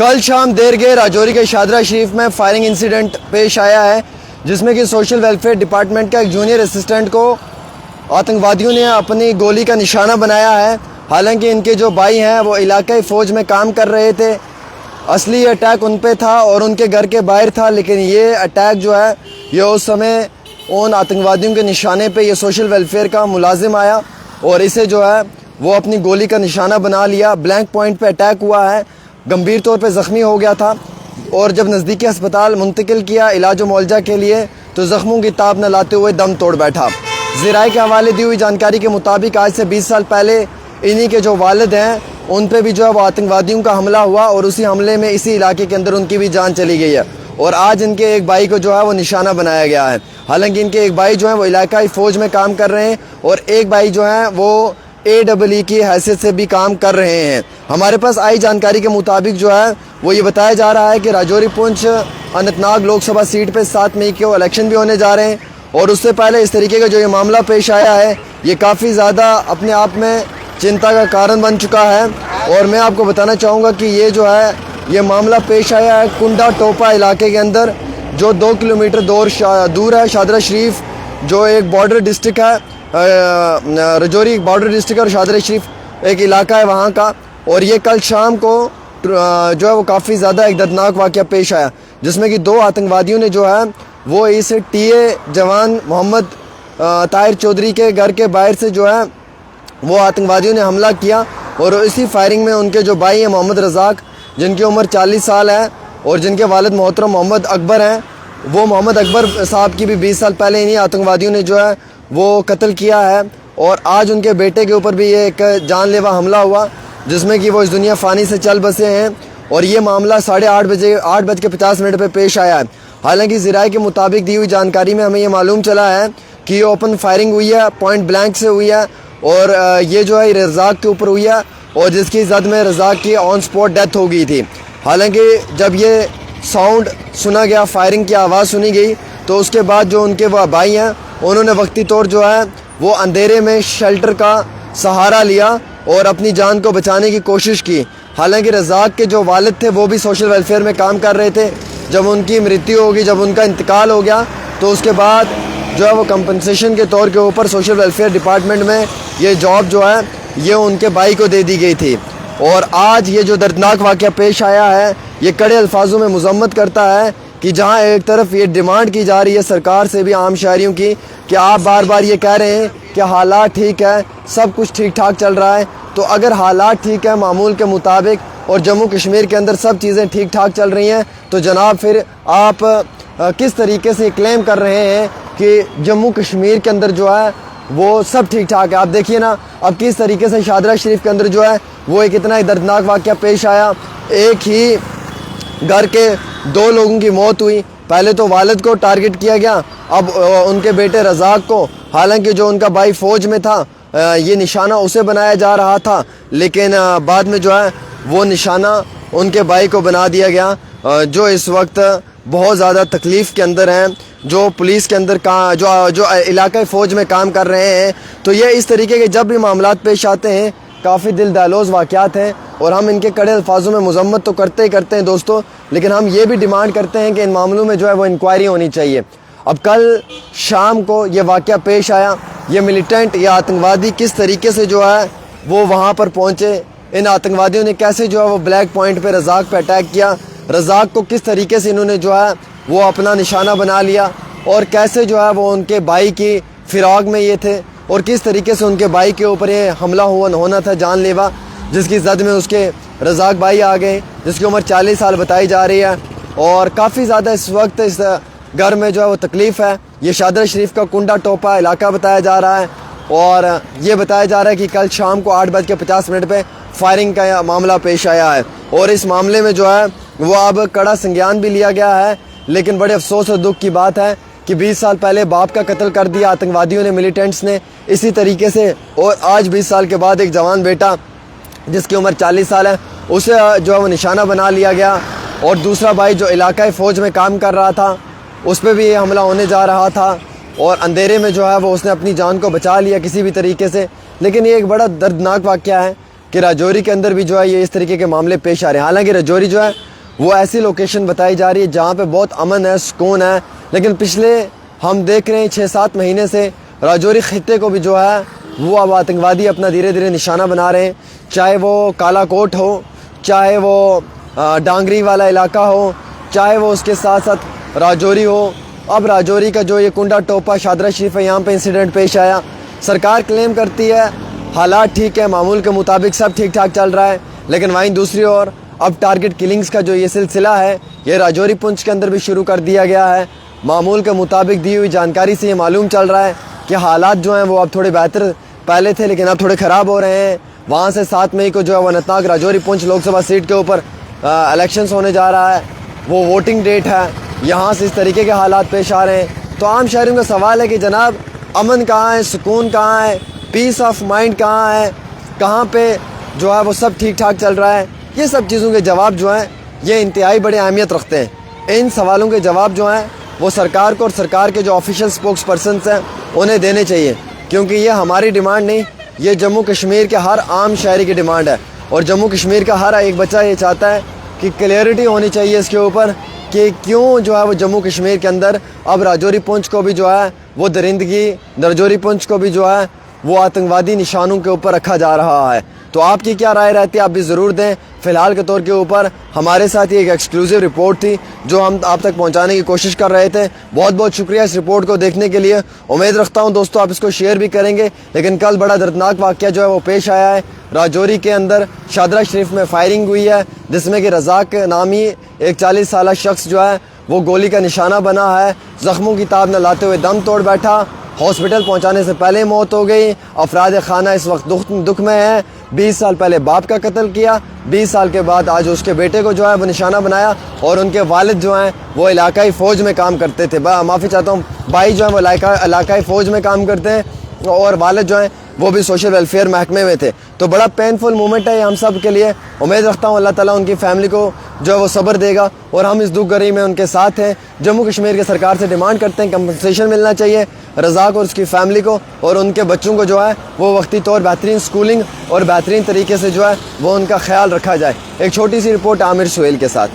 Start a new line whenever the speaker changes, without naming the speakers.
कल शाम देर गए राजौरी के शादरा शरीफ में फायरिंग इंसिडेंट पेश आया है, जिसमें कि सोशल वेलफेयर डिपार्टमेंट का एक जूनियर असिस्टेंट को आतंकवादियों ने अपनी गोली का निशाना बनाया है। हालांकि इनके जो भाई हैं वो इलाकाई फ़ौज में काम कर रहे थे। असली अटैक उन पे था और उनके घर के बाहर था, लेकिन ये अटैक जो है ये उस समय उन आतंकवादियों के निशाने पे ये सोशल वेलफेयर का मुलाजिम आया और इसे जो है वो अपनी गोली का निशाना बना लिया। ब्लैंक पॉइंट पे अटैक हुआ है, गंभीर तौर पे ज़ख्मी हो गया था और जब नज़दीकी अस्पताल मुंतकिल किया इलाज मुआवजा के लिए तो ज़ख्मों की ताब न लाते हुए दम तोड़ बैठा। ज़राए के हवाले दी हुई जानकारी के मुताबिक आज से 20 साल पहले इन्हीं के जो वालिद हैं उन पे भी जो है वो आतंकवादियों का हमला हुआ और उसी हमले में इसी इलाके के अंदर उनकी भी जान चली गई है और आज इनके एक भाई को जो है वो निशाना बनाया गया है। हालांकि इनके एक भाई जो है वो इलाकाई फ़ौज में काम कर रहे हैं और एक भाई जो है वो AEE की हैसियत से भी काम कर रहे हैं। हमारे पास आई जानकारी के मुताबिक जो है वो ये बताया जा रहा है कि राजौरी पुंछ अनंतनाग लोकसभा सीट पे 7 मई को इलेक्शन भी होने जा रहे हैं और उससे पहले इस तरीके का जो ये मामला पेश आया है ये काफ़ी ज़्यादा अपने आप में चिंता का कारण बन चुका है। और मैं आपको बताना चाहूँगा कि ये जो है ये मामला पेश आया है कुंडा टोपा इलाके के अंदर, जो 2 किलोमीटर दूर है शादरा शरीफ, जो एक बॉर्डर डिस्ट्रिक्ट है। राजौरी एक बॉर्डर डिस्ट्रिक्ट और शादरा शरीफ एक इलाका है वहाँ का। और ये कल शाम को जो है वो काफ़ी ज़्यादा एक दर्दनाक वाक़या पेश आया, जिसमें कि 2 आतंकवादियों ने जो है वो इस TA जवान मोहम्मद ताहिर चौधरी के घर के बाहर से जो है वो आतंकवादियों ने हमला किया और इसी फायरिंग में उनके जो भाई हैं मोहम्मद रज़ाक, जिनकी उम्र 40 साल है और जिनके वालिद मोहतरम मोहम्मद अकबर हैं, वो मोहम्मद अकबर साहब की भी 20 साल पहले इन्हीं आतंकवादियों ने जो है वो कत्ल किया है। और आज उनके बेटे के ऊपर भी ये एक जानलेवा हमला हुआ, जिसमें कि वो इस दुनिया फ़ानी से चल बसे हैं और ये मामला 8:50 पे पेश आया है। हालांकि ज़राए के मुताबिक दी हुई जानकारी में हमें ये मालूम चला है कि ये ओपन फायरिंग हुई है, पॉइंट ब्लैंक से हुई है और ये जो है रज़ाक के ऊपर हुई है और जिसकी जद में रज़ाक की ऑन स्पॉट डेथ हो गई थी। हालांकि जब ये साउंड सुना गया, फायरिंग की आवाज़ सुनी गई, तो उसके बाद जो उनके वह भाई हैं उन्होंने वक्ती तौर जो है वो अंधेरे में शेल्टर का सहारा लिया और अपनी जान को बचाने की कोशिश की। हालांकि रज़ाक के जो वालिद थे वो भी सोशल वेलफेयर में काम कर रहे थे। जब उनकी मृत्यु होगी, जब उनका इंतकाल हो गया, तो उसके बाद जो है वो कंपनसेशन के तौर के ऊपर सोशल वेलफेयर डिपार्टमेंट में ये जॉब जो है ये उनके भाई को दे दी गई थी। और आज ये जो दर्दनाक वाक़या पेश आया है ये कड़े अल्फाजों में मज़म्मत करता है कि जहाँ एक तरफ ये डिमांड की जा रही है सरकार से भी, आम शहरियों की, कि आप बार बार ये कह रहे हैं कि हालात ठीक है, सब कुछ ठीक ठाक चल रहा है। तो अगर हालात ठीक है मामूल के मुताबिक और जम्मू कश्मीर के अंदर सब चीज़ें ठीक ठाक चल रही हैं, तो जनाब फिर आप किस तरीके से क्लेम कर रहे हैं कि जम्मू कश्मीर के अंदर जो है वो सब ठीक ठाक है। आप देखिए ना अब किस तरीके से शादरा शरीफ के अंदर जो है वो एक इतना दर्दनाक वाक़या पेश आया। एक ही घर के 2 लोगों की मौत हुई। पहले तो वालिद को टारगेट किया गया, अब उनके बेटे रज़ाक को। हालांकि जो उनका भाई फ़ौज में था ये निशाना उसे बनाया जा रहा था, लेकिन बाद में जो है वो निशाना उनके भाई को बना दिया गया, जो इस वक्त बहुत ज़्यादा तकलीफ़ के अंदर हैं, जो पुलिस के अंदर जो इलाकाई फ़ौज में काम कर रहे हैं। तो ये इस तरीके के जब भी मामलात पेश आते हैं काफ़ी दिल दहलोज़ वाक़यात हैं और हम इनके कड़े अल्फाजों में मज़म्मत तो करते ही करते हैं दोस्तों, लेकिन हम ये भी डिमांड करते हैं कि इन मामलों में जो है वो इंक्वायरी होनी चाहिए। अब कल शाम को ये वाक़या पेश आया, ये मिलिटेंट या आतंकवादी किस तरीके से जो है वो वहाँ पर पहुँचे, इन आतंकवादियों ने कैसे जो है वो ब्लैक पॉइंट पर रज़ाक पर अटैक किया, रज़ाक को किस तरीके से इन्होंने जो है वो अपना निशाना बना लिया और कैसे जो है वो उनके भाई की फिराक में ये थे और किस तरीके से उनके भाई के ऊपर ये हमला होना था जानलेवा, जिसकी जद में उसके रज़ाक भाई आ गए, जिसकी उम्र 40 साल बताई जा रही है। और काफ़ी ज़्यादा इस वक्त इस घर में जो है वो तकलीफ़ है। ये शादरा शरीफ का कुंडा टोपा इलाका बताया जा रहा है और ये बताया जा रहा है कि कल शाम को 8:50 पे फायरिंग का मामला पेश आया है और इस मामले में जो है वो अब कड़ा संज्ञान भी लिया गया है। लेकिन बड़े अफसोस और दुख की बात है कि 20 साल पहले बाप का कत्ल कर दिया आतंकवादियों ने, मिलिटेंट्स ने इसी तरीके से, और आज 20 साल के बाद एक जवान बेटा जिसकी उम्र 40 साल है उसे जो है वो निशाना बना लिया गया और दूसरा भाई जो इलाकाई फ़ौज में काम कर रहा था उस पर भी ये हमला होने जा रहा था और अंधेरे में जो है वो उसने अपनी जान को बचा लिया किसी भी तरीके से। लेकिन ये एक बड़ा दर्दनाक वाक़या है कि राजौरी के अंदर भी जो है ये इस तरीके के मामले पेश आ रहे हैं। हालांकि राजौरी जो है वो ऐसी लोकेशन बताई जा रही है जहाँ पे बहुत अमन है, सुकून है। लेकिन पिछले हम देख रहे हैं 6-7 महीने से राजौरी खित्ते को भी जो है वो अब आतंकवादी अपना धीरे धीरे निशाना बना रहे हैं। चाहे वो काला कोट हो, चाहे वो डांगरी वाला इलाका हो, चाहे वो उसके साथ साथ राजौरी हो। अब राजौरी का जो ये कुंडा टोपा शादरा शरीफ है, यहाँ पे इंसिडेंट पेश आया। सरकार क्लेम करती है हालात ठीक है, मामूल के मुताबिक सब ठीक ठाक चल रहा है, लेकिन वहीं दूसरी ओर अब टारगेट किलिंग्स का जो ये सिलसिला है ये राजौरी पुंछ के अंदर भी शुरू कर दिया गया है। मामूल के मुताबिक दी हुई जानकारी से ये मालूम चल रहा है कि हालात जो हैं वो अब थोड़े बेहतर पहले थे, लेकिन अब थोड़े ख़राब हो रहे हैं। वहाँ से 7 मई को जो है अनंतनाग राजौरी पुंछ लोकसभा सीट के ऊपर इलेक्शंस होने जा रहा है, वो वोटिंग डेट है। यहाँ से इस तरीके के हालात पेश आ रहे हैं। तो आम शहरियों का सवाल है कि जनाब अमन कहाँ है, सुकून कहाँ है, पीस ऑफ माइंड कहाँ है, कहाँ पे जो है वो सब ठीक ठाक चल रहा है। ये सब चीज़ों के जवाब जो हैं ये इंतहाई बड़ी अहमियत रखते हैं। इन सवालों के जवाब जो हैं वो सरकार को और सरकार के जो ऑफिशियल स्पोक्स पर्सनस हैं उन्हें देने चाहिए, क्योंकि ये हमारी डिमांड नहीं, ये जम्मू कश्मीर के हर आम शहरी की डिमांड है। और जम्मू कश्मीर का हर एक बच्चा ये चाहता है कि क्लियरिटी होनी चाहिए इसके ऊपर कि क्यों जो है वो जम्मू कश्मीर के अंदर अब राजौरी पुंछ को भी जो है वो दरिंदगी, राजौरी पुंछ को भी जो है वो आतंकवादी निशानों के ऊपर रखा जा रहा है। तो आपकी क्या राय रहती है, आप भी ज़रूर दें। फ़िलहाल के तौर के ऊपर हमारे साथ ये एक एक्सक्लूसिव रिपोर्ट थी जो हम आप तक पहुंचाने की कोशिश कर रहे थे। बहुत बहुत शुक्रिया इस रिपोर्ट को देखने के लिए। उम्मीद रखता हूं दोस्तों आप इसको शेयर भी करेंगे। लेकिन कल बड़ा दर्दनाक वाक़या जो है वो पेश आया है। राजौरी के अंदर शादरा शरीफ में फायरिंग हुई है, जिसमें कि रज़ाक नामी एक 40 साल शख्स जो है वो गोली का निशाना बना है। ज़ख्मों की ताब न लाते हुए दम तोड़ बैठा। हॉस्पिटल पहुंचाने से पहले मौत हो गई। अफराद खाना इस वक्त दुख में है। 20 साल पहले बाप का कत्ल किया, 20 साल के बाद आज उसके बेटे को जो है वो निशाना बनाया। और उनके वालिद जो हैं वो इलाकाई फ़ौज में काम करते थे। माफ़ी चाहता हूँ, भाई जो है वो इलाकाई फ़ौज में काम करते हैं और वालिद जो हैं वो भी सोशल वेलफेयर महकमे में थे। तो बड़ा पेनफुल मोमेंट है ये हम सब के लिए। उम्मीद रखता हूँ अल्लाह ताला उनकी फैमिली को जो है वो सब्र देगा और हम इस दुख गरी में उनके साथ हैं। जम्मू कश्मीर के सरकार से डिमांड करते हैं कंपनसेशन मिलना चाहिए रज़ाक और उसकी फैमिली को, और उनके बच्चों को जो है वो वक्ती तौर बेहतरीन स्कूलिंग और बेहतरीन तरीके से जो है वो उनका ख्याल रखा जाए। एक छोटी सी रिपोर्ट आमिर सुहेल के साथ।